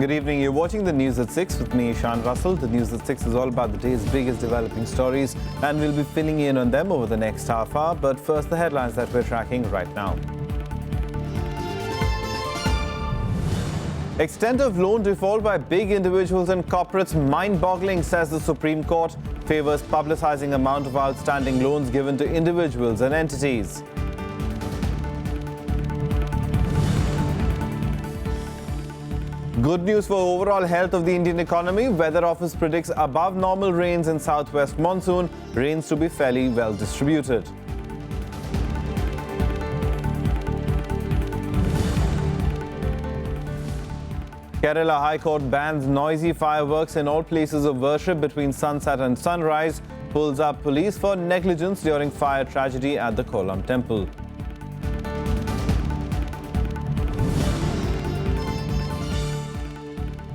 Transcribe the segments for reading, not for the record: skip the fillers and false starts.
Good evening. You're watching the News at 6 with me, Ishan Russell. The News at 6 is all about the day's biggest developing stories, and we'll be filling in on them over the next half hour. But first, the headlines that we're tracking right now. Extent of loan default by big individuals and corporates mind-boggling, says the Supreme Court. Favors publicizing amount of outstanding loans given to individuals and entities. Good news for overall health of the Indian economy. Weather Office predicts above normal rains in southwest monsoon. Rains to be fairly well distributed. Kerala High Court bans noisy fireworks in all places of worship between sunset and sunrise. Pulls up police for negligence during fire tragedy at the Kollam temple.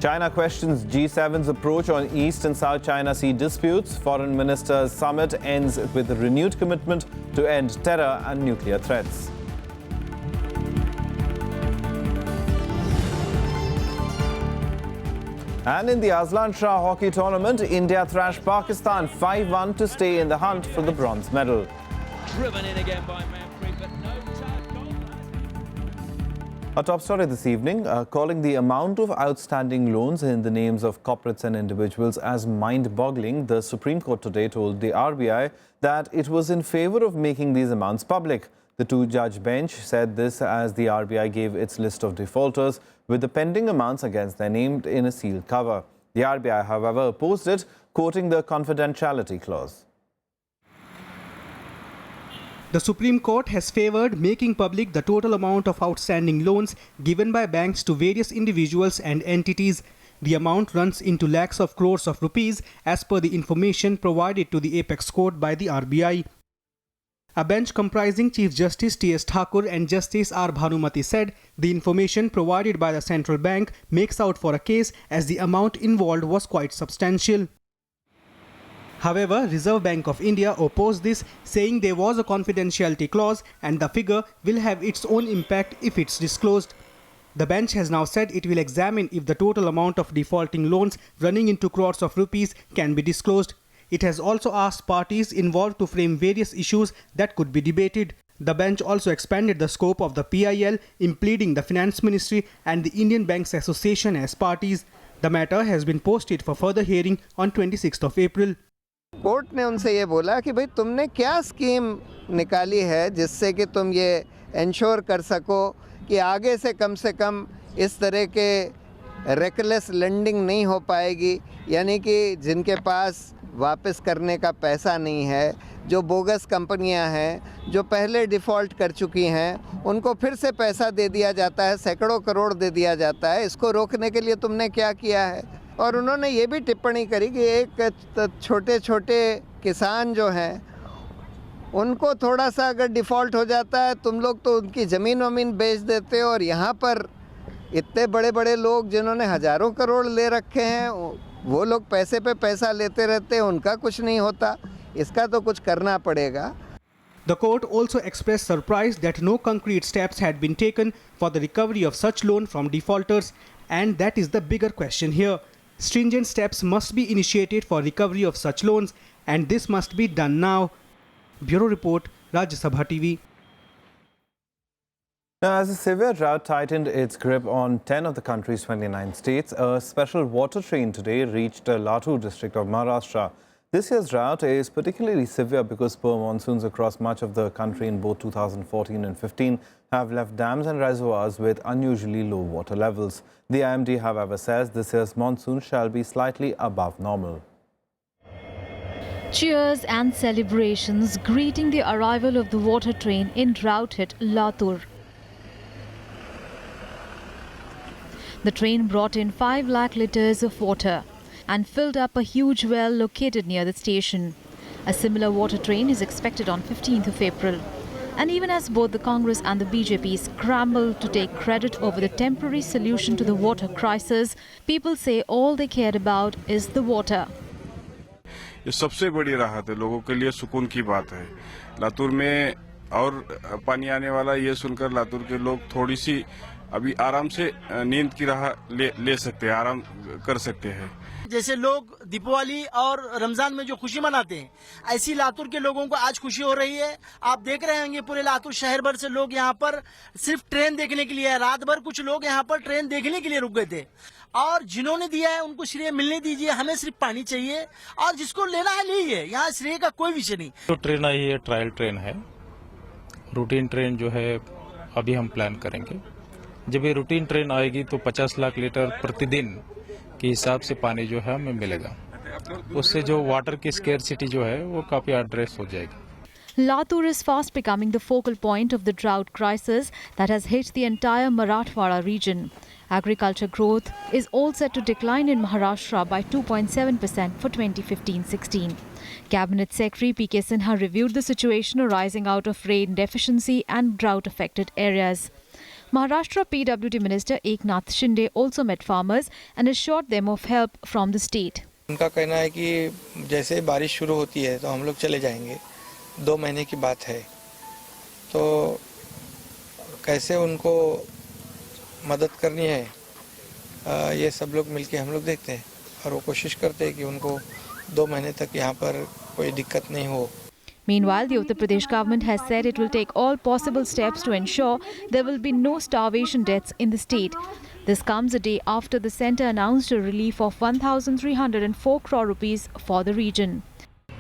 China questions G7's approach on East and South China Sea disputes. Foreign Ministers' Summit ends with a renewed commitment to end terror and nuclear threats. And in the Aslan Shah hockey tournament, India thrashed Pakistan 5-1 to stay in the hunt for the bronze medal. Driven in again by Manfred, but no tap goal. Our top story this evening, calling the amount of outstanding loans in the names of corporates and individuals as mind-boggling, the Supreme Court today told the RBI that it was in favour of making these amounts public. The two-judge bench said this as the RBI gave its list of defaulters with the pending amounts against their name in a sealed cover. The RBI, however, opposed it, quoting the confidentiality clause. The Supreme Court has favoured making public the total amount of outstanding loans given by banks to various individuals and entities. The amount runs into lakhs of crores of rupees as per the information provided to the Apex Court by the RBI. A bench comprising Chief Justice T.S. Thakur and Justice R. Bhanumati said the information provided by the central bank makes out for a case as the amount involved was quite substantial. However, Reserve Bank of India opposed this, saying there was a confidentiality clause and the figure will have its own impact if it's disclosed. The bench has now said it will examine if the total amount of defaulting loans running into crores of rupees can be disclosed. It has also asked parties involved to frame various issues that could be debated. The bench also expanded the scope of the PIL, including the Finance Ministry and the Indian Banks Association as parties. The matter has been posted for further hearing on 26th of April. Court ने उनसे ये बोला कि भाई तुमने क्या scheme निकाली है जिससे कि तुम ये इंश्योर कर सको कि आगे से कम इस तरह के रेकलेस लेंडिंग नहीं हो पाएगी, यानी कि जिनके पास वापस करने का पैसा नहीं है, जो बोगस कंपनियां हैं, जो पहले डिफ़ॉल्ट कर चुकी हैं, उनको फिर से पैसा दे दिया जाता है, सैकड़ों करोड़ दे दिया जाता है। इसको रोकने के लिए तुमने क्या किया है? और उन्होंने ये भी टिप्पणी करी कि एक छोटे छोटे किसान जो हैं उनको थोड़ा सा अगर डिफ़ॉल्ट हो जाता है, तुम लोग तो उनकी ज़मीन वमीन बेच देते हो, और यहाँ पर इतने बड़े बड़े लोग जिन्होंने हज़ारों करोड़ ले रखे हैं वो लोग पैसे पे पैसा लेते रहते हैं, उनका कुछ नहीं होता। इसका तो कुछ करना पड़ेगा। The court also expressed surprise that no concrete steps had been taken for the recovery of such loan from defaulters, and that is the bigger question here. Stringent steps must be initiated for recovery of such loans, and this must be done now. Bureau Report, Rajya Sabha TV. Now, as a severe drought tightened its grip on 10 of the country's 29 states, a special water train today reached Latur district of Maharashtra. This year's drought is particularly severe because poor monsoons across much of the country in both 2014 and 15 have left dams and reservoirs with unusually low water levels. The IMD, however, says this year's monsoon shall be slightly above normal. Cheers and celebrations greeting the arrival of the water train in drought-hit Latur. The train brought in 5 lakh litres of water and filled up a huge well located near the station. A similar water train is expected on 15th of April. And even as both the Congress and the BJP scramble to take credit over the temporary solution to the water crisis, people say all they cared about is the water. ये सबसे बड़ी राहत है, लोगों के लिए सुकून की बात है। लातूर में और पानी आने वाला ये सुनकर लातूर के लोग थोड़ी सी अभी आराम से नींद की राह ले सकते हैं, आराम कर सकते हैं। जैसे लोग दीपावली और रमजान में जो खुशी मनाते हैं, ऐसी लातूर के लोगों को आज खुशी हो रही है। आप देख रहे होंगे पूरे लातूर शहर भर से लोग यहाँ पर सिर्फ ट्रेन देखने के लिए, रात भर कुछ लोग यहाँ पर ट्रेन देखने के लिए रुक गए थे। और जिन्होंने दिया है उनको श्रेय मिलने दीजिए, हमें सिर्फ पानी चाहिए और जिसको लेना है लीजिए, यहाँ श्रेय का कोई विषय नहीं। जो ट्रेन आई है ट्रायल ट्रेन है, रूटीन ट्रेन जो है अभी हम प्लान करेंगे। जब ये रूटीन ट्रेन आएगी तो 50 लाख लीटर प्रतिदिन के हिसाब से पानी जो है हमें मिलेगा। उससे जो वाटर की स्केर्सिटी जो है वो काफी एड्रेस हो जाएगी। Latur is fast becoming the focal point of the drought crisis that has hit the entire Marathwada region. Agriculture growth is all set to decline in Maharashtra by 2.7% for 2015-16. Cabinet Secretary P.K. Sinha reviewed the situation arising out of rain deficiency and drought-affected areas. Maharashtra PWD Minister Eknath Shinde also met farmers and assured them of help from the state. उनका कहना है कि जैसे बारिश शुरू होती है तो हम लोग चले जाएंगे, 2 महीने की बात है, तो कैसे उनको मदद करनी है ये सब लोग मिलके हम लोग देखते हैं और वो कोशिश करते हैं कि उनको 2 महीने तक यहाँ पर कोई दिक्कत नहीं हो। Meanwhile, the Uttar Pradesh government has said it will take all possible steps to ensure there will be no starvation deaths in the state. This comes a day after the centre announced a relief of 1,304 crore rupees for the region.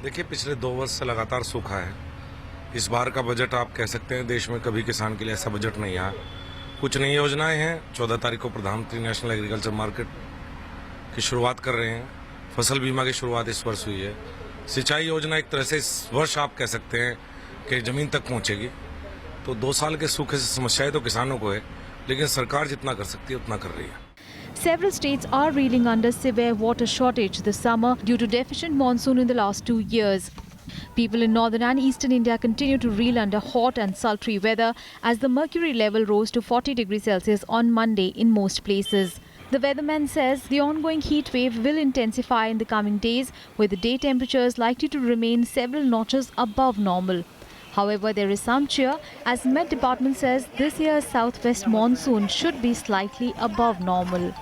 देखिए, पिछले 2 वर्ष से लगातार सूखा है। इस बार का budget आप कह सकते हैं देश में कभी किसान के लिए ऐसा बजट नहीं आया। कुछ नई योजनाएं हैं। 14 तारीख को प्रधानमंत्री नेशनल एग्रीकल्चर मार्केट की शुरुआत कर रहे हैं। फसल बीमा की शुरुआत इस वर्ष हुई है। सिंचाई योजना एक तरह से इस वर्ष आप कह सकते हैं कि जमीन तक पहुंचेगी। तो 2 साल के सूखे से समस्याएं तो किसानों को है, लेकिन सरकार जितना कर सकती है उतना कर रही है। Several states are reeling under severe water shortage this summer due to deficient monsoon in the last 2 years. People in northern and eastern India continue to reel under hot and sultry weather as the mercury level rose to 40 degrees Celsius on Monday in most places. The weatherman says the ongoing heat wave will intensify in the coming days, with the day temperatures likely to remain several notches above normal. However, there is some cheer as Met Department says this year's southwest monsoon should be slightly above normal.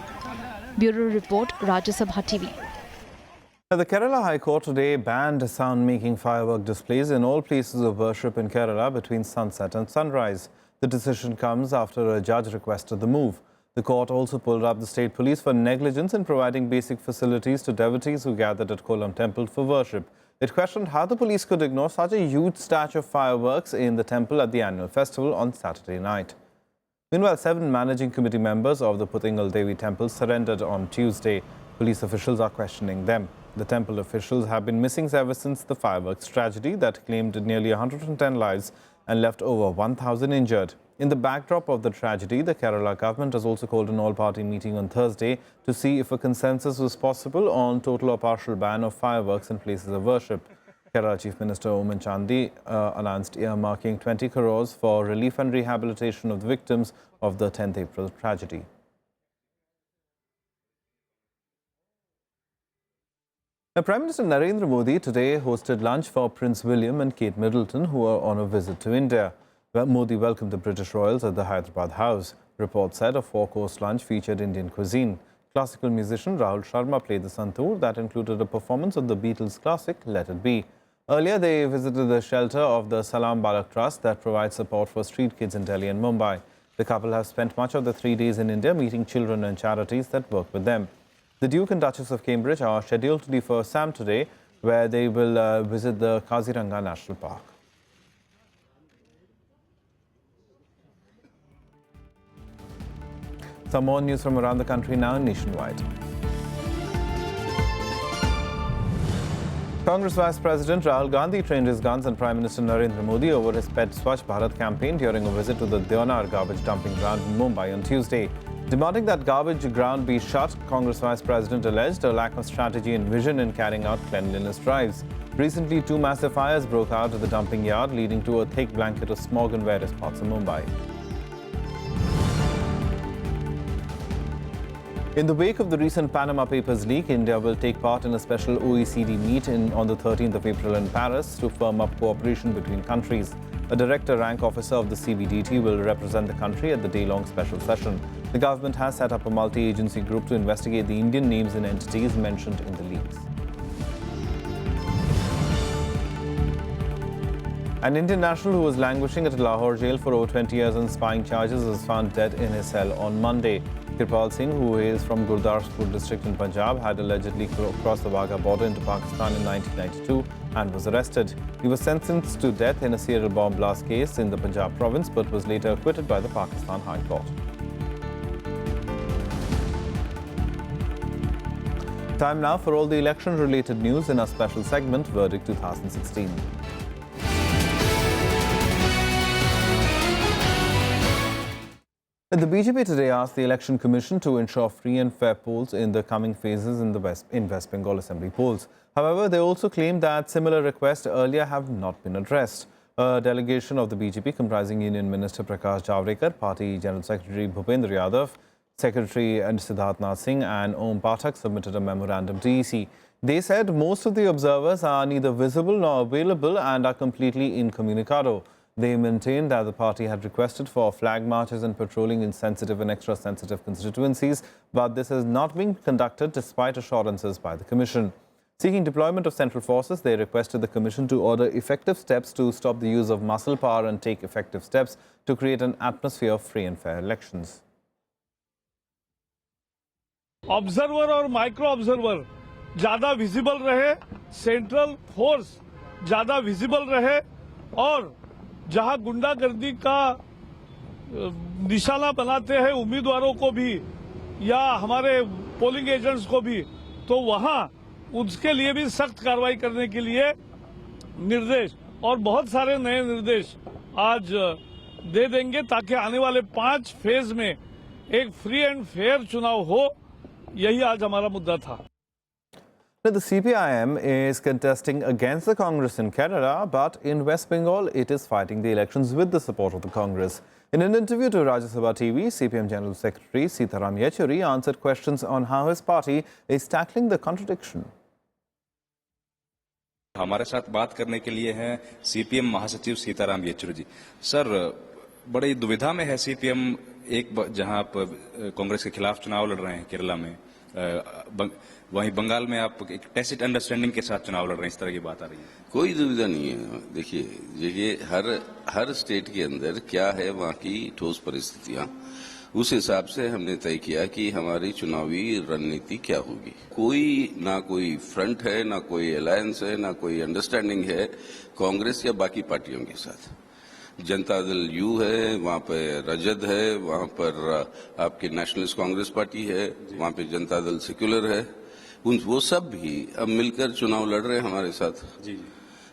Bureau Report, Rajya Sabha TV. The Kerala High Court today banned sound-making firework displays in all places of worship in Kerala between sunset and sunrise. The decision comes after a judge requested the move. The court also pulled up the state police for negligence in providing basic facilities to devotees who gathered at Kolam temple for worship. It questioned how the police could ignore such a huge stash of fireworks in the temple at the annual festival on Saturday night. Meanwhile, 7 managing committee members of the Putingal Devi temple surrendered on Tuesday. Police officials are questioning them. The temple officials have been missing ever since the fireworks tragedy that claimed nearly 110 lives and left over 1,000 injured. In the backdrop of the tragedy, the Kerala government has also called an all-party meeting on Thursday to see if a consensus was possible on total or partial ban of fireworks in places of worship. Kerala Chief Minister Oman Chandi announced earmarking 20 crores for relief and rehabilitation of the victims of the 10th April tragedy. Now, Prime Minister Narendra Modi today hosted lunch for Prince William and Kate Middleton, who are on a visit to India. Modi welcomed the British royals at the Hyderabad House. Reports said a 4-course lunch featured Indian cuisine. Classical musician Rahul Sharma played the santoor that included a performance of the Beatles' classic Let It Be. Earlier, they visited the shelter of the Salam Balak Trust that provides support for street kids in Delhi and Mumbai. The couple have spent much of the 3 days in India meeting children and charities that work with them. The Duke and Duchess of Cambridge are scheduled to leave for Assam today, where they will visit the Kaziranga National Park. Some more news from around the country now nationwide. Congress Vice President Rahul Gandhi trained his guns on Prime Minister Narendra Modi over his pet Swachh Bharat campaign during a visit to the Deonar garbage dumping ground in Mumbai on Tuesday. Demanding that garbage ground be shut, Congress Vice President alleged a lack of strategy and vision in carrying out cleanliness drives. Recently, 2 massive fires broke out at the dumping yard, leading to a thick blanket of smog in various parts of Mumbai. In the wake of the recent Panama Papers leak, India will take part in a special OECD meet on the 13th of April in Paris to firm up cooperation between countries. A director rank officer of the CBDT will represent the country at the day-long special session. The government has set up a multi-agency group to investigate the Indian names and entities mentioned in the leaks. An Indian national who was languishing at Lahore jail for over 20 years on spying charges was found dead in his cell on Monday. Kirpal Singh, who hails from Gurdaspur district in Punjab, had allegedly crossed the Wagah border into Pakistan in 1992 and was arrested. He was sentenced to death in a serial bomb blast case in the Punjab province, but was later acquitted by the Pakistan High Court. Time now for all the election-related news in our special segment, Verdict 2016. The BJP today asked the Election Commission to ensure free and fair polls in the coming phases in West Bengal Assembly polls. However, they also claimed that similar requests earlier have not been addressed. A delegation of the BJP comprising Union Minister Prakash Javadekar, Party General Secretary Bhupendra Yadav, Secretary Siddharth Nath Singh and Om Pathak submitted a memorandum to EC. They said most of the observers are neither visible nor available and are completely incommunicado. They maintained that the party had requested for flag marches and patrolling in sensitive and extra-sensitive constituencies, but this has not been conducted despite assurances by the Commission. Seeking deployment of central forces, they requested the Commission to order effective steps to stop the use of muscle power and take effective steps to create an atmosphere of free and fair elections. Observer और micro observer ज्यादा visible रहे, central force ज्यादा visible रहे और जहां गुंडागर्दी का निशाना बनाते हैं उम्मीदवारों को भी या हमारे पोलिंग एजेंट्स को भी, तो वहां उसके लिए भी सख्त कार्रवाई करने के लिए निर्देश और बहुत सारे नए निर्देश आज दे देंगे ताकि आने वाले 5 फेज में एक फ्री एंड फेयर चुनाव हो. यही आज हमारा मुद्दा था. The CPIM is contesting against the Congress in Kerala, but in West Bengal, it is fighting the elections with the support of the Congress. In an interview to Rajya Sabha TV, CPM General Secretary Sitaram Yechuri answered questions on how his party is tackling the contradiction. हमारे साथ बात करने के लिए हैं CPM महासचिव सीताराम येचुरी जी. Sir, बड़ी दुविधा में है सीपीएम. एक जहां आप कांग्रेस के खिलाफ चुनाव लड़ रहे हैं केरला में, वहीं बंगाल में आप एक टैसिट अंडरस्टैंडिंग के साथ चुनाव लड़ रहे हैं, इस तरह की बात आ रही है. कोई दुविधा नहीं है. देखिए, ये हर स्टेट के अंदर क्या है वहाँ की ठोस परिस्थितियां, उस हिसाब से हमने तय किया कि हमारी चुनावी रणनीति क्या होगी. ना कोई फ्रंट है, ना कोई अलायंस है, ना कोई अंडरस्टैंडिंग है कांग्रेस या बाकी पार्टियों के साथ. जनता दल यू है, वहाँ पे रजद है, वहाँ पर आपकी नेशनलिस्ट कांग्रेस पार्टी है, वहाँ पे जनता दल सेक्युलर है. वो सब भी अब मिलकर चुनाव लड़ रहे हैं हमारे साथ. जी.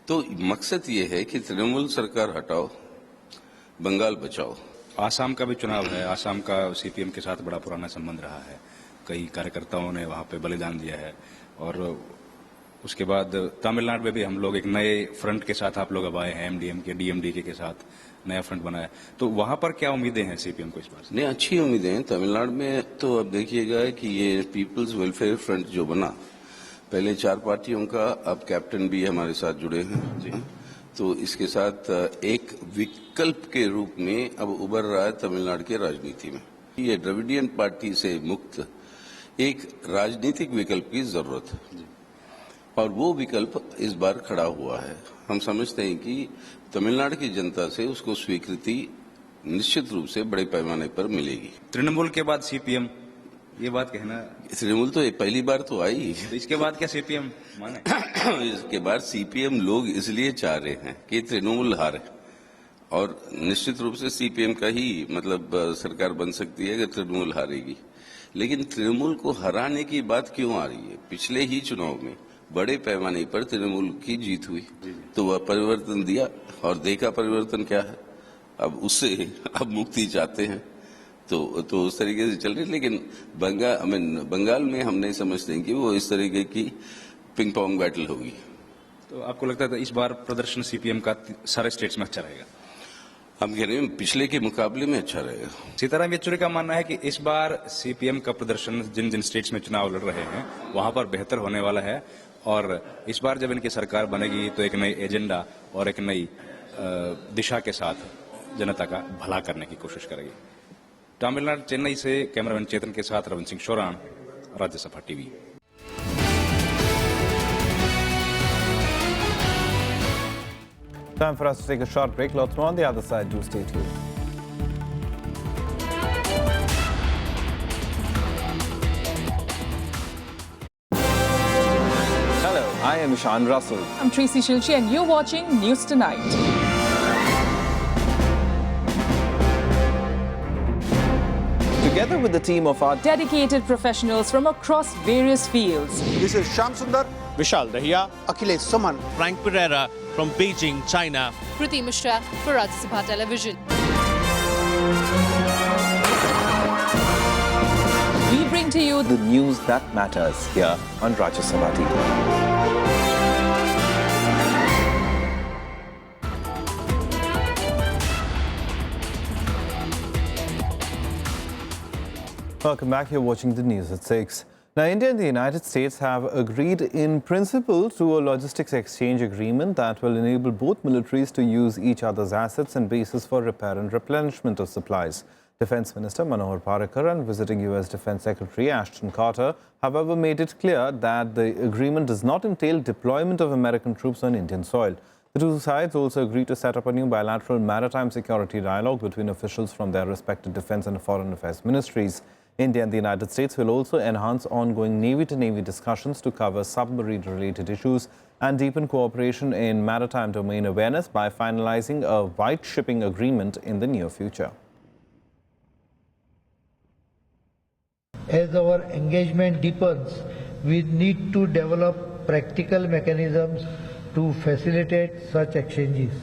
तो मकसद ये है कि तृणमूल सरकार हटाओ, बंगाल बचाओ. आसाम का भी चुनाव है. आसाम का सीपीएम के साथ बड़ा पुराना संबंध रहा है. कई कार्यकर्ताओं ने वहां पे बलिदान दिया है. और उसके बाद तमिलनाडु में भी हम लोग एक नए फ्रंट के साथ आप लोग अब आए हैं, एमडीएमके डीएमडीके के साथ नया फ्रंट बनाया. तो वहां पर क्या उम्मीदें हैं सीपीएम को इस बार से? नहीं, अच्छी उम्मीदें हैं. तमिलनाडु में तो अब देखिएगा कि ये पीपल्स वेलफेयर फ्रंट जो बना, पहले 4 पार्टियों का, अब कैप्टन भी हमारे साथ जुड़े हैं. जी. तो इसके साथ एक विकल्प के रूप में अब उभर रहा है तमिलनाडु की राजनीति में. ये द्रविडियन पार्टी से मुक्त एक राजनीतिक विकल्प की जरूरत है और वो विकल्प इस बार खड़ा हुआ है. हम समझते हैं कि तमिलनाडु की जनता से उसको स्वीकृति निश्चित रूप से बड़े पैमाने पर मिलेगी. तृणमूल के बाद सीपीएम, ये बात कहना. तृणमूल तो पहली बार तो आई, तो इसके बाद क्या सीपीएम माने? इसके बाद सीपीएम लोग इसलिए चाह रहे हैं कि तृणमूल हारे और निश्चित रूप से सीपीएम का ही मतलब सरकार बन सकती है अगर तृणमूल हारेगी. लेकिन तृणमूल को हराने की बात क्यों आ रही है? पिछले ही चुनाव में बड़े पैमाने पर तृणमूल की जीत हुई, तो वह परिवर्तन दिया और देखा परिवर्तन क्या है. अब उससे अब मुक्ति चाहते हैं, तो उस तरीके से चल रही. लेकिन बंगाल में हम नहीं समझते हैं कि वो इस तरीके की पिंग पोंग बैटल होगी. तो आपको लगता है इस बार प्रदर्शन सीपीएम का सारे स्टेट्स में अच्छा रहेगा? हम कह रहे हैं पिछले के मुकाबले में अच्छा रहेगा। सीताराम येचुरी का मानना है कि इस बार सीपीएम का प्रदर्शन जिन जिन स्टेट्स में चुनाव लड़ रहे हैं वहां पर बेहतर होने वाला है और इस बार जब इनकी सरकार बनेगी तो एक नई एजेंडा और एक नई दिशा के साथ जनता का भला करने की कोशिश करेगी। तमिलनाडु चेन्नई से कैमरामैन चेतन के साथ Ravindra Singh Sheoran, Rajya Sabha TV. Time for us to take a short break. Lots more on the other side. Do stay tuned. Hello, I am Ishan Russell. I'm Tracy Shilchi and you're watching News Tonight. Together with the team of our Dedicated professionals from across various fields. This is Shyam Sundar, Vishal Dahiya, Akhilesh Suman, Frank Pereira from Beijing, China. Kriti Mishra for Rajyasabha Television. We bring to you the news that matters here on Rajya Sabha TV. Welcome back. You're watching the news at 6. Now, India and the United States have agreed in principle to a logistics exchange agreement that will enable both militaries to use each other's assets and bases for repair and replenishment of supplies. Defense Minister Manohar Parrikar and visiting US Defense Secretary Ashton Carter, however, made it clear that the agreement does not entail deployment of American troops on Indian soil. The two sides also agreed to set up a new bilateral maritime security dialogue between officials from their respective defense and foreign affairs ministries. India and the United States will also enhance ongoing Navy-to-Navy discussions to cover submarine-related issues and deepen cooperation in maritime domain awareness by finalizing a white shipping agreement in the near future. As our engagement deepens, we need to develop practical mechanisms to facilitate such exchanges.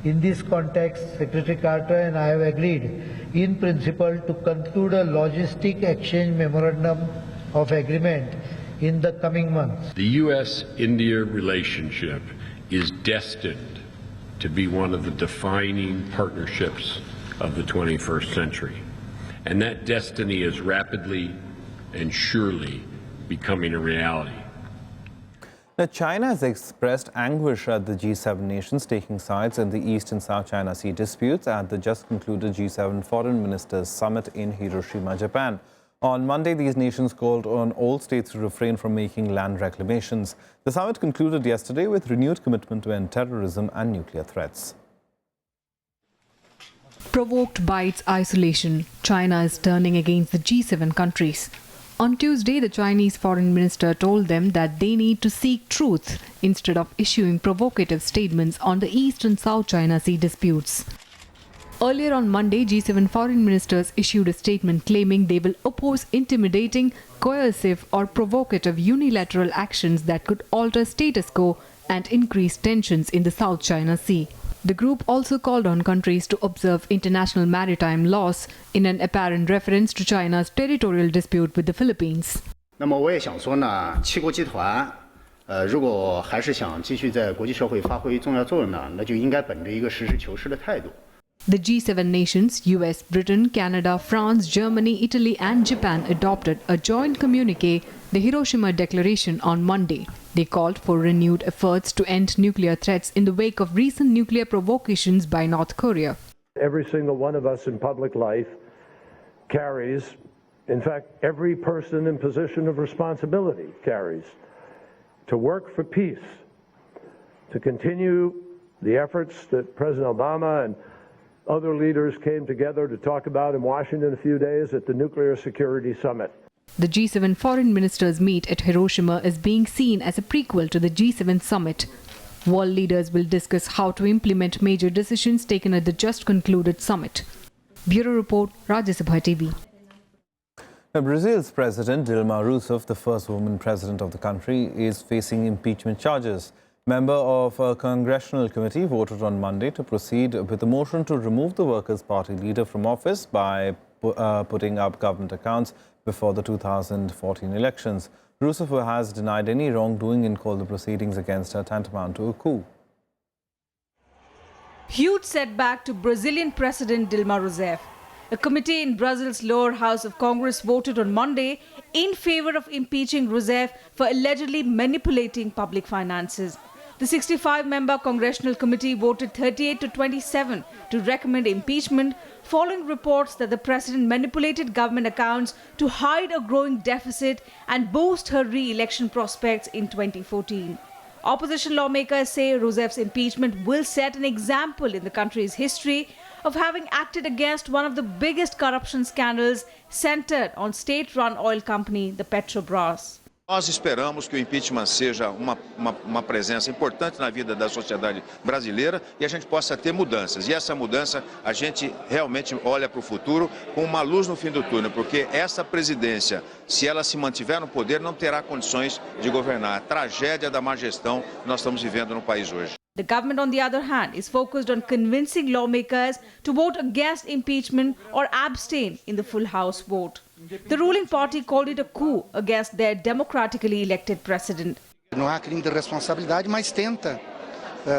In this context, Secretary Carter and I have agreed in principle to conclude a logistic exchange memorandum of agreement in the coming months. The U.S.-India relationship is destined to be one of the defining partnerships of the 21st century. And that destiny is rapidly and surely becoming a reality. Now, China has expressed anguish at the G7 nations taking sides in the East and South China Sea disputes at the just concluded G7 Foreign Ministers Summit in Hiroshima, Japan. On Monday, these nations called on all states to refrain from making land reclamations. The summit concluded yesterday with renewed commitment to end terrorism and nuclear threats. Provoked by its isolation, China is turning against the G7 countries. On Tuesday, the Chinese foreign minister told them that they need to seek truth instead of issuing provocative statements on the East and South China Sea disputes. Earlier on Monday, G7 foreign ministers issued a statement claiming they will oppose intimidating, coercive or provocative unilateral actions that could alter status quo and increase tensions in the South China Sea. The group also called on countries to observe international maritime laws in an apparent reference to China's territorial dispute with the Philippines. 那么我也想说呢，7国集团，如果还是想继续在国际社会发挥重要作用呢，那就应该本着一个实事求是的态度。 The G7 nations, US, Britain, Canada, France, Germany, Italy and Japan adopted a joint communique, the Hiroshima Declaration, on Monday. They called for renewed efforts to end nuclear threats in the wake of recent nuclear provocations by North Korea. Every single one of us in public life carries, in fact, every person in position of responsibility carries, to work for peace, to continue the efforts that President Obama and other leaders came together to talk about in Washington a few days at the Nuclear Security Summit. The G7 foreign ministers meet at Hiroshima is being seen as a prequel to the G7 summit. World leaders will discuss how to implement major decisions taken at the just concluded summit. Bureau Report, Rajyasabha TV. Now, Brazil's President Dilma Rousseff, the first woman president of the country, is facing impeachment charges. Member of a congressional committee voted on Monday to proceed with a motion to remove the Workers' Party leader from office by putting up government accounts before the 2014 elections. Rousseff has denied any wrongdoing and called the proceedings against her tantamount to a coup. Huge setback to Brazilian President Dilma Rousseff. A committee in Brazil's lower house of Congress voted on Monday in favor of impeaching Rousseff for allegedly manipulating public finances. The 65-member congressional committee voted 38 to 27 to recommend impeachment following reports that the president manipulated government accounts to hide a growing deficit and boost her re-election prospects in 2014. Opposition lawmakers say Rousseff's impeachment will set an example in the country's history of having acted against one of the biggest corruption scandals centered on state-run oil company, the Petrobras. Nós esperamos que o impeachment seja uma presença importante na vida da sociedade brasileira e a gente possa ter mudanças. E essa mudança a gente realmente olha para o futuro com uma luz no fim do túnel, porque essa presidência, se ela se mantiver no poder, não terá condições de governar. A tragédia da má gestão que nós estamos vivendo no país hoje. The government, on the other hand, is focused on convincing lawmakers to vote against impeachment or abstain in the full House vote. The ruling party called it a coup against their democratically elected president. Não há crime de responsabilidade, mas tenta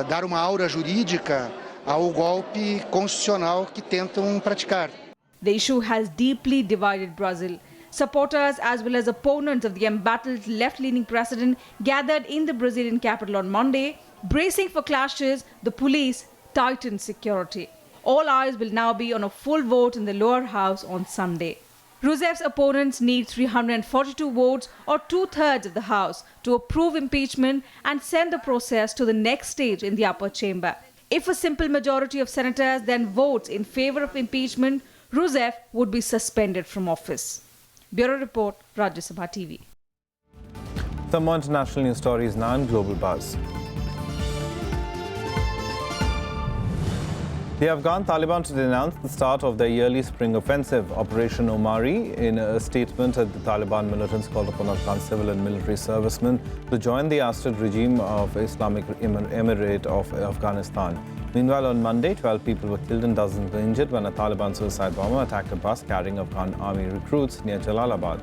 dar uma aura jurídica ao golpe constitucional que tentam praticar. The issue has deeply divided Brazil. Supporters as well as opponents of the embattled left-leaning president gathered in the Brazilian capital on Monday. Bracing for clashes, the police tightened security. All eyes will now be on a full vote in the lower house on Sunday. Rousseff's opponents need 342 votes or 2/3 of the House to approve impeachment and send the process to the next stage in the upper chamber. If a simple majority of senators then votes in favor of impeachment, Rousseff would be suspended from office. Bureau Report, Rajya Sabha TV. Some more international news stories now in Global Buzz. The Afghan Taliban today announced the start of their yearly spring offensive, Operation Omari. In a statement, the Taliban militants called upon Afghan civil and military servicemen to join the ousted regime of Islamic Emirate of Afghanistan. Meanwhile, on Monday, 12 people were killed and dozens were injured when a Taliban suicide bomber attacked a bus carrying Afghan army recruits near Jalalabad.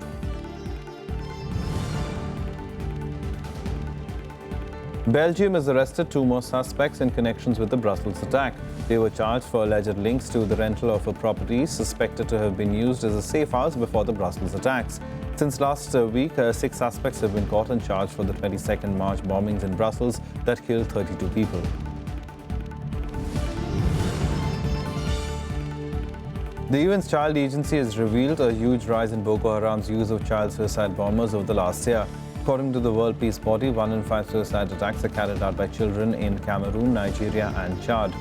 Belgium has arrested 2 more suspects in connections with the Brussels attack. They were charged for alleged links to the rental of a property suspected to have been used as a safe house before the Brussels attacks. Since last week, 6 suspects have been caught and charged for the 22nd March bombings in Brussels that killed 32 people. The UN's Child Agency has revealed a huge rise in Boko Haram's use of child suicide bombers over the last year. According to the World Peace Body, 1 in 5 suicide attacks are carried out by children in Cameroon, Nigeria and Chad.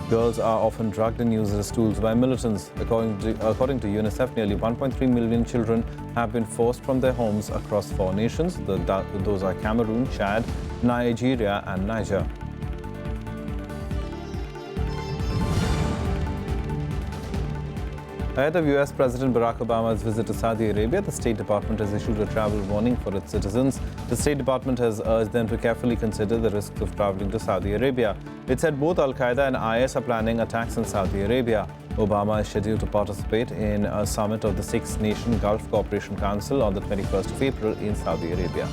Girls are often drugged and used as tools by militants. According to UNICEF, nearly 1.3 million children have been forced from their homes across 4 nations. Those are Cameroon, Chad, Nigeria and Niger. Ahead of US President Barack Obama's visit to Saudi Arabia, the State Department has issued a travel warning for its citizens. The State Department has urged them to carefully consider the risks of traveling to Saudi Arabia. It said both Al-Qaeda and IS are planning attacks in Saudi Arabia. Obama is scheduled to participate in a summit of the 6-nation Gulf Cooperation Council on the 21st of April in Saudi Arabia.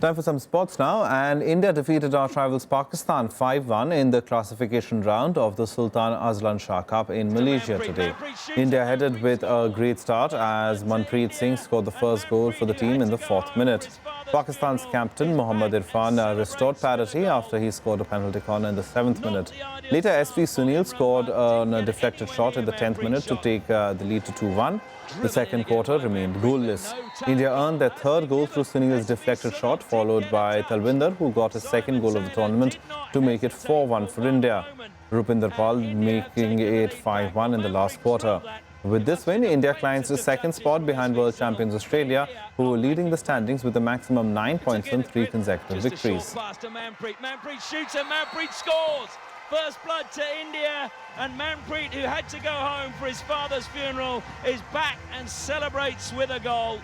Time for some sports now, and India defeated our rivals Pakistan 5-1 in the classification round of the Sultan Azlan Shah Cup in Malaysia today. India headed with a great start as Manpreet Singh scored the first goal for the team in the 4th minute. Pakistan's captain Mohammad Irfan restored parity after he scored a penalty corner in the 7th minute. Later, SV Sunil scored on a deflected shot in the 10th minute to take the lead to 2-1. The second quarter remained goalless. India earned their 3rd goal through Sunil's deflected shot, followed by Talwinder, who got his 2nd goal of the tournament to make it 4-1 for India. Rupinder Pal making it 5-1 in the last quarter. With this win, India climbs to 2nd spot behind world champions Australia, who are leading the standings with a maximum 9 points from 3 consecutive victories. Manpreet shoots and Manpreet scores! First blood to India, and Manpreet, who had to go home for his father's funeral, is back and celebrates with a goal.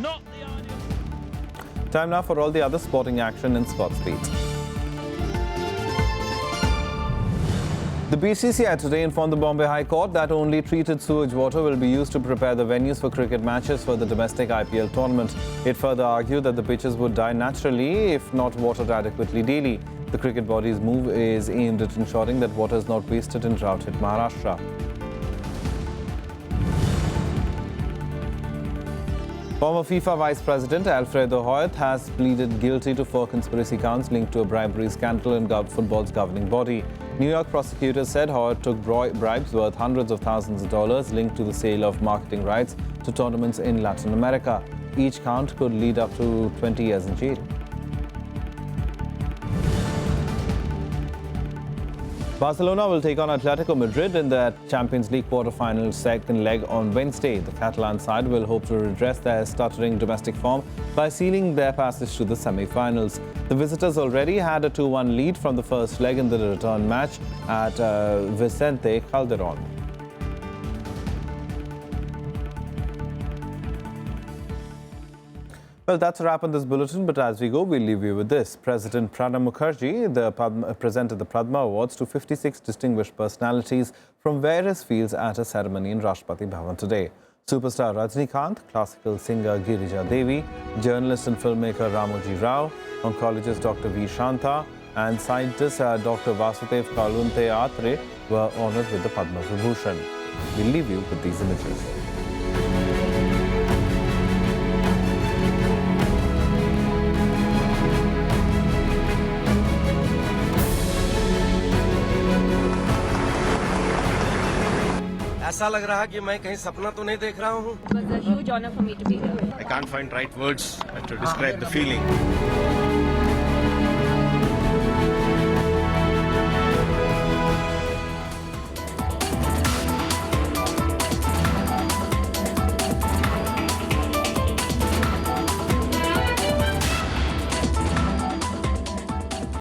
Not the ideal. Time now for all the other sporting action in Sports Beat. The BCCI today informed the Bombay High Court that only treated sewage water will be used to prepare the venues for cricket matches for the domestic IPL tournament. It further argued that the pitches would die naturally if not watered adequately daily. The cricket body's move is aimed at ensuring that water is not wasted in drought-hit Maharashtra. Former FIFA Vice President Alfredo Hoyt has pleaded guilty to 4 conspiracy counts linked to a bribery scandal in football's governing body. New York prosecutors said Hoyt took bribes worth hundreds of thousands of dollars linked to the sale of marketing rights to tournaments in Latin America. Each count could lead up to 20 years in jail. Barcelona will take on Atletico Madrid in the Champions League quarter-final second leg on Wednesday. The Catalan side will hope to redress their stuttering domestic form by sealing their passage to the semi-finals. The visitors already had a 2-1 lead from the first leg in the return match at Vicente Calderón. Well, that's a wrap on this bulletin, but as we go, we'll leave you with this. President Pranab Mukherjee presented the Padma Awards to 56 distinguished personalities from various fields at a ceremony in Rashtrapati Bhavan today. Superstar Rajnikant, classical singer Girija Devi, journalist and filmmaker Ramoji Rao, oncologist Dr. V. Shanta, and scientist Dr. Vasudev Kalunte Atre were honored with the Padma Vibhushan. We'll leave you with these images. ऐसा लग रहा कि मैं कहीं सपना तो नहीं देख रहा हूँ. It was a huge honor for me to be here. I can't find right words to describe the feeling.